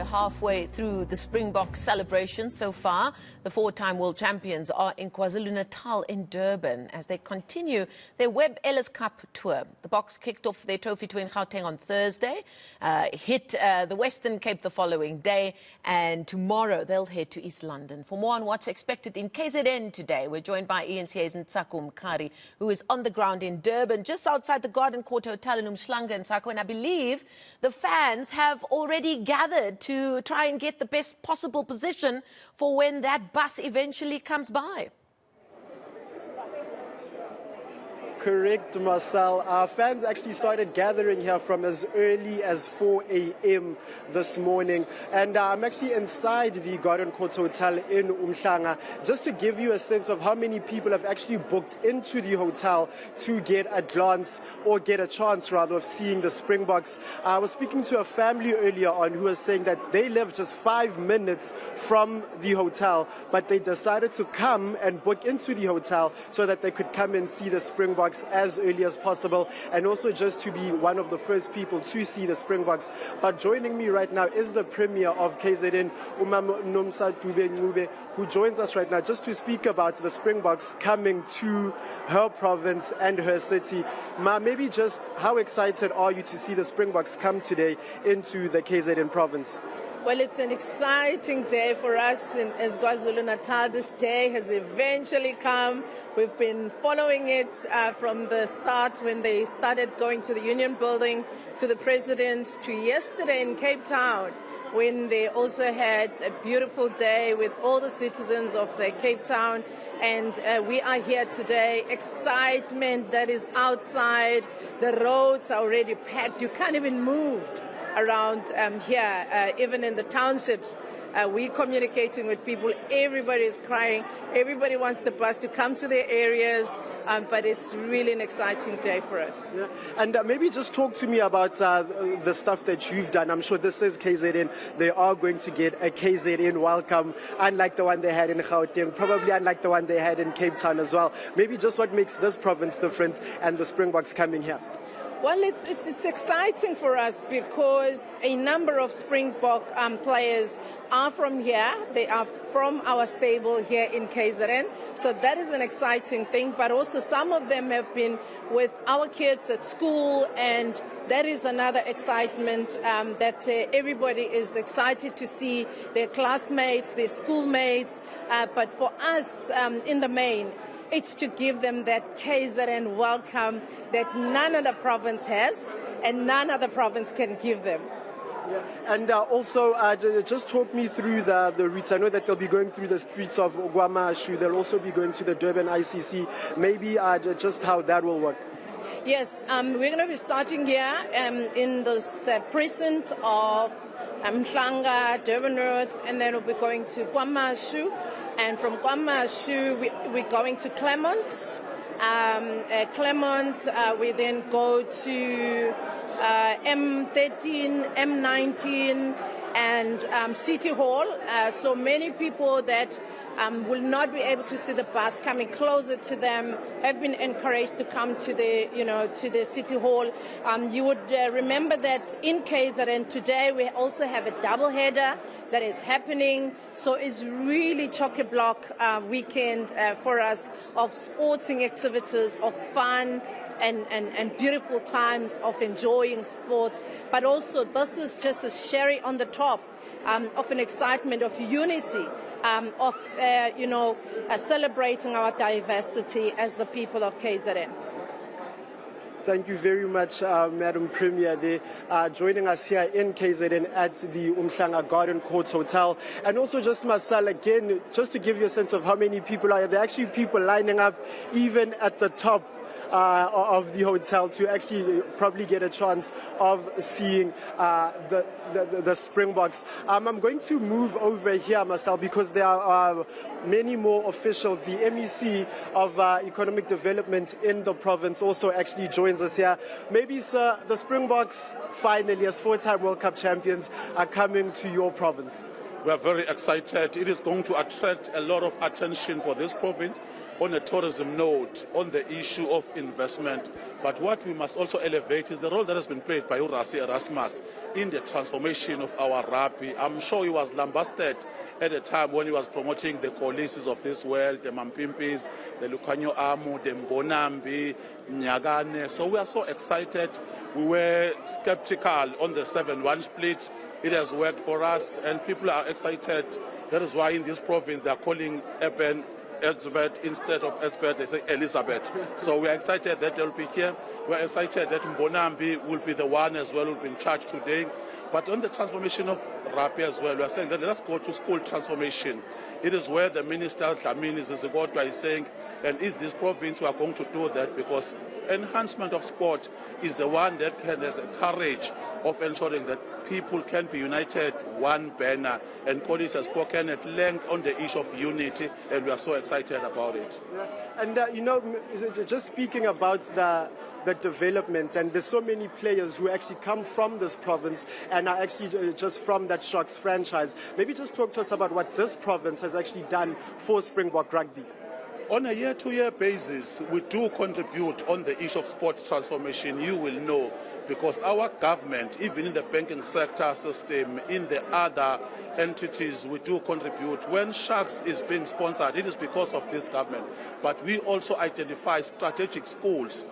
We're halfway through the Springboks celebration so far. The four-time world champions are in KwaZulu-Natal in Durban as they continue their Webb Ellis Cup tour. The Boks kicked off their trophy tour in Gauteng on Thursday, hit the Western Cape the following day, and tomorrow they'll head to East London. For more on what's expected in KZN today, we're joined by eNCA's Ntsako Mkhari, who is on the ground in Durban, just outside the Garden Court Hotel in Umhlanga, Ntsako, and I believe the fans have already gathered to try and get the best possible position for when that bus eventually comes by. Correct, Marcel. Our fans actually started gathering here from as early as 4 a.m. this morning. And I'm actually inside the Garden Court Hotel in Umhlanga, just to give you a sense of how many people have actually booked into the hotel to get a glance, or get a chance rather, of seeing the Springboks. I was speaking to a family earlier on who was saying that they live just 5 minutes from the hotel, but they decided to come and book into the hotel so that they could come and see the Springboks as early as possible, and also just to be one of the first people to see the Springboks. But joining me right now is the Premier of KZN, who joins us right now just to speak about the Springboks coming to her province and her city. Ma, maybe just how excited are you to see the Springboks come today into the KZN province? Well, it's an exciting day for us as KwaZulu-Natal. This day has eventually come. We've been following it from the start, when they started going to the Union Building, to the President, to yesterday in Cape Town, when they also had a beautiful day with all the citizens of Cape Town. And we are here today. Excitement that is outside. The roads are already packed. You can't even move around here, even in the townships. We're communicating with people. Everybody is crying. Everybody wants the bus to come to their areas, but it's really an exciting day for us. Yeah. And maybe just talk to me about the stuff that you've done. I'm sure this is KZN. They are going to get a KZN welcome, unlike the one they had in Gauteng, probably unlike the one they had in Cape Town as well. Maybe just what makes this province different and the Springboks coming here. Well, it's exciting for us because a number of Springbok players are from here. They are from our stable here in KZN. So that is an exciting thing. But also some of them have been with our kids at school, and that is another excitement, that everybody is excited to see their classmates, their schoolmates. But for us, in the main, it's to give them that KZN welcome that none other province has and none other province can give them. Yeah. And also, just talk me through the routes. I know that they'll be going through the streets of KwaMashu. They'll also be going to the Durban ICC. Maybe just how that will work. Yes, we're going to be starting here in this precinct of Umhlanga, Durban North, and then we'll be going to KwaMashu. And from KwaMashu, we're going to Claremont. Claremont, we then go to M13, M19, and City Hall. So many people that will not be able to see the bus coming closer to them have been encouraged to come to the City Hall. You would remember that in KZN today we also have a double header that is happening. So it's really chock-a-block weekend for us of sporting activities, of fun and beautiful times of enjoying sports. But also this is just a cherry on the top of an excitement of unity, of celebrating our diversity as the people of KZN. Thank you very much, Madam Premier. They are joining us here in KZN at the Umhlanga Garden Court Hotel. And also just Marcel, again, just to give you a sense of how many people are here. There are actually people lining up even at the top of the hotel to actually probably get a chance of seeing the Springboks. I'm going to move over here, Marcel, because there are many more officials. The MEC of Economic Development in the province also actually joins us here. Maybe, sir, the Springboks finally, as four-time World Cup champions, are coming to your province. We are very excited. It is going to attract a lot of attention for this province. on a tourism note, on the issue of investment. But what we must also elevate is the role that has been played by Urasi Erasmus in the transformation of our rugby. I'm sure he was lambasted at a time when he was promoting the Kolisis of this world, the Mampimpis, the Lucanyo Amu, the Mbonambi, Nyagane. So we are so excited. We were skeptical on the 7-1 split. It has worked for us, and people are excited. That is why in this province they are calling Eben Elizabeth instead of Elizabeth, they say Elizabeth. So we are excited that they'll be here. We are excited that Mbonambi will be the one as well who will be in charge today. But on the transformation of rugby as well, we are saying that let's go to school transformation. It is where the minister, Dlamini Zizigotwa, is saying, and in this province we are going to do that because enhancement of sport is the one that has the courage of ensuring that people can be united, one banner. And Collins has spoken at length on the issue of unity, and we are so excited about it. Yeah. And, you know, just speaking about the development, and there's so many players who actually come from this province and are actually just from that Sharks franchise. Maybe just talk to us about what this province has actually done for Springbok rugby. On a year-to-year basis, we do contribute on the issue of sport transformation, you will know, because our government, even in the banking sector system, in the other entities, we do contribute. When Sharks is being sponsored, it is because of this government. But we also identify strategic schools.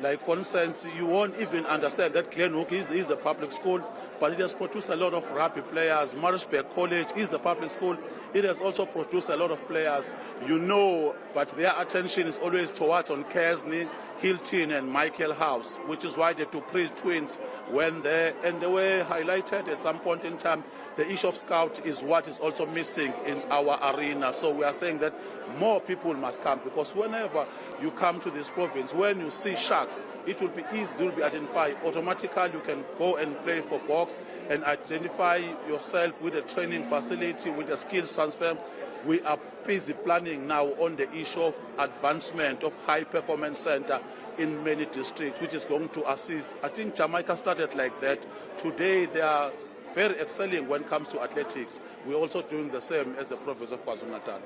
Like, for instance, you won't even understand that Glenhook is a public school, but it has produced a lot of rugby players. Maritzburg College is a public school. It has also produced a lot of players, you know, but their attention is always towards on Kersney, Hilton and Michael House, which is why the Dupree twins went there, and they were highlighted at some point in time. The issue of scout is what is also missing in our arena. So we are saying that more people must come, because whenever you come to this province, when you see Sharks, it will be easy, it will be identified. Automatically you can go and play for Boks and identify yourself with a training facility, with a skills transfer. We are busy planning now on the issue of advancement of high performance center in many districts, which is going to assist. I think Jamaica started like that. Today they are very excelling when it comes to athletics. We're also doing the same as the province of KwaZulu-Natal.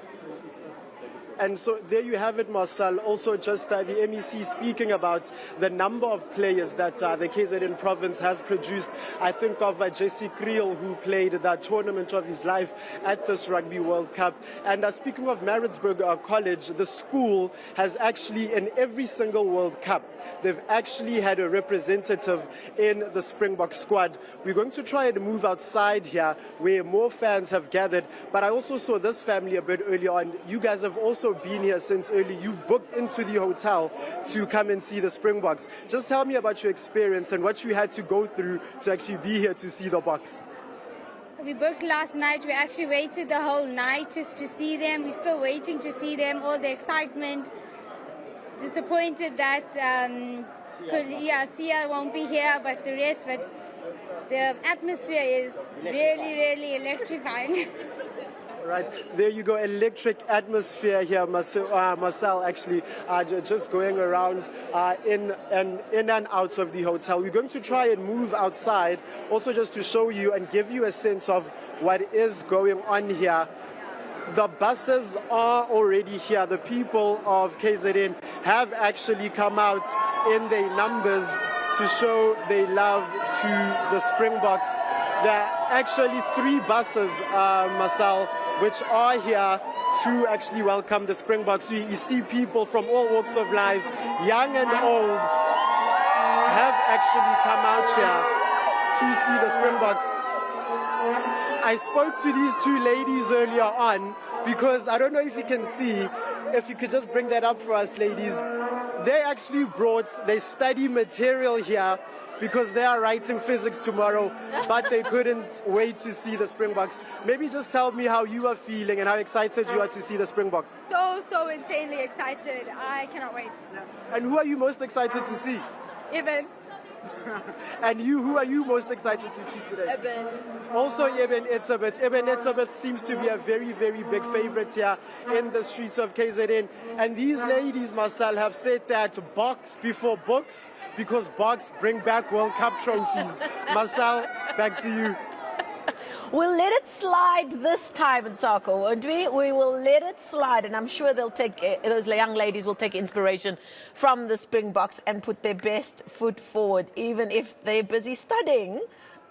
And so there you have it, Marcel. Also just the MEC speaking about the number of players that the KZN province has produced. I think of Jesse Creel, who played the tournament of his life at this Rugby World Cup. And speaking of Maritzburg College, the school has actually, in every single World Cup, they've actually had a representative in the Springbok squad. We're going to try and move outside here where more fans have gathered. But I also saw this family a bit earlier on. You guys have also been here since early. You booked into the hotel to come and see the Springboks. Just tell me about your experience and what you had to go through to actually be here to see the Boks. We booked last night. We actually waited the whole night just to see them. We're still waiting to see them. All the excitement. Disappointed that Sia won't be here, but the rest. But the atmosphere is really, really electrifying. Right, there you go, electric atmosphere here, Marcel, actually, just going around in and out of the hotel. We're going to try and move outside, also just to show you and give you a sense of what is going on here. The buses are already here. The people of KZN have actually come out in their numbers to show their love to the Springboks. There are actually 3 buses, Marcel, which are here to actually welcome the Springboks. You see people from all walks of life, young and old, have actually come out here to see the Springboks. I spoke to these 2 ladies earlier on because I don't know if you can see, if you could just bring that up for us, ladies. They actually brought their study material here because they are writing physics tomorrow, but they couldn't wait to see the Springboks. Maybe just tell me how you are feeling and how excited you are to see the Springboks. So insanely excited. I cannot wait. And who are you most excited to see? Eben. And you, who are you most excited to see today? Eben. Also Eben Etzebeth. Eben Etzebeth seems to be a very, very big favorite here in the streets of KZN. And these ladies, Marcel, have said that Boks before books, because Boks bring back World Cup trophies. Marcel, back to you. We'll let it slide this time, Ntsako, won't we? We will let it slide, and I'm sure they'll take those young ladies will take inspiration from the Springboks and put their best foot forward, even if they're busy studying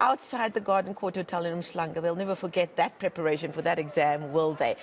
outside the Garden Court Hotel in Umhlanga. They'll never forget that preparation for that exam, will they?